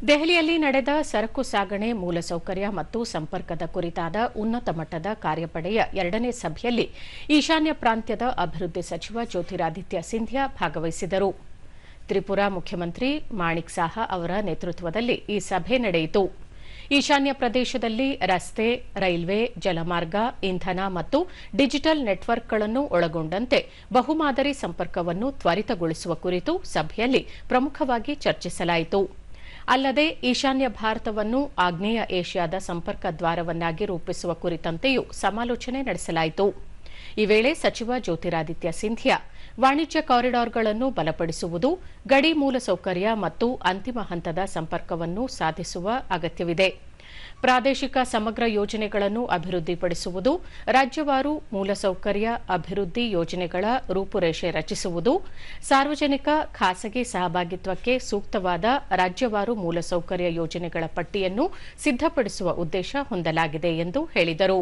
ದೆಹಲಿಯಲ್ಲಿ ನಡೆದ ಸರಕು ಸಾಗಣೆ ಮೂಲಸೌಕರ್ಯ ಮತ್ತು ಸಂಪರ್ಕದ ಕುರಿತಾದ ಉನ್ನತ ಮಟ್ಟದ ಕಾರ್ಯಪಡೆಯ 2ನೇ ಸಭೆಯಲ್ಲಿ ಈಶಾನ್ಯ ಪ್ರಾಂತ್ಯದ ಅಭಿವೃದ್ಧಿ ಸಚಿವ ಜ್ಯೋತಿರಾದಿತ್ಯ ಸಿಂಧಿಯಾ ಭಾಗವಹಿಸಿದರು. ತ್ರಿಪುರಾ ಮುಖ್ಯಮಂತ್ರಿ ಮಾಣಿಕ್ ಸಾಹಾ ಅವರ ನೇತೃತ್ವದಲ್ಲಿ ಈ ಸಭೆ ನಡೆಯಿತು. ಈಶಾನ್ಯ ಪ್ರದೇಶದಲ್ಲಿ ರಸ್ತೆ, ರೈಲ್ವೆ, ಜಲಮಾರ್ಗ, ಇಂಧನ ಮತ್ತು ಡಿಜಿಟಲ್ ನೆಟ್ವರ್ಕ್ಗಳನ್ನು ಒಳಗೊಂಡಂತೆ ಬಹುಮಾದರಿ ಸಂಪರ್ಕವನ್ನು ತ್ವರಿತಗೊಳಿಸುವ ಕುರಿತು ಸಭೆಯಲ್ಲಿ ಪ್ರಮುಖವಾಗಿ ಚರ್ಚಿಸಲಾಯಿತು. ಅಲ್ಲದೆ ಈಶಾನ್ಯ ಭಾರತವನ್ನು ಆಗ್ನೇಯ ಏಷ್ಯಾದ ಸಂಪರ್ಕ ದ್ವಾರವನ್ನಾಗಿ ರೂಪಿಸುವ ಕುರಿತಂತೆಯೂ ಸಮಾಲೋಚನೆ ನಡೆಸಲಾಯಿತು. ಈ ವೇಳೆ ಸಚಿವ ಜ್ಯೋತಿರಾದಿತ್ಯ ಸಿಂಧಿಯಾ ವಾಣಿಜ್ಯ ಕಾರಿಡಾರ್ಗಳನ್ನು ಬಲಪಡಿಸುವುದು, ಗಡಿ ಮೂಲಸೌಕರ್ಯ ಮತ್ತು ಅಂತಿಮ ಹಂತದ ಸಂಪರ್ಕವನ್ನು ಸಾಧಿಸುವ ಅಗತ್ಯವಿದೆ, ಪ್ರಾದೇಶಿಕ ಸಮಗ್ರ ಯೋಜನೆಗಳನ್ನು ಅಭಿವೃದ್ಧಿಪಡಿಸುವುದು, ರಾಜ್ಯವಾರು ಮೂಲಸೌಕರ್ಯ ಅಭಿವೃದ್ಧಿ ಯೋಜನೆಗಳ ರೂಪುರೇಷೆ ರಚಿಸುವುದು, ಸಾರ್ವಜನಿಕ ಖಾಸಗಿ ಸಹಭಾಗಿತ್ವಕ್ಕೆ ಸೂಕ್ತವಾದ ರಾಜ್ಯವಾರು ಮೂಲಸೌಕರ್ಯ ಯೋಜನೆಗಳ ಪಟ್ಟಿಯನ್ನು ಸಿದ್ದಪಡಿಸುವ ಉದ್ದೇಶ ಹೊಂದಲಾಗಿದೆ ಎಂದು ಹೇಳಿದರು.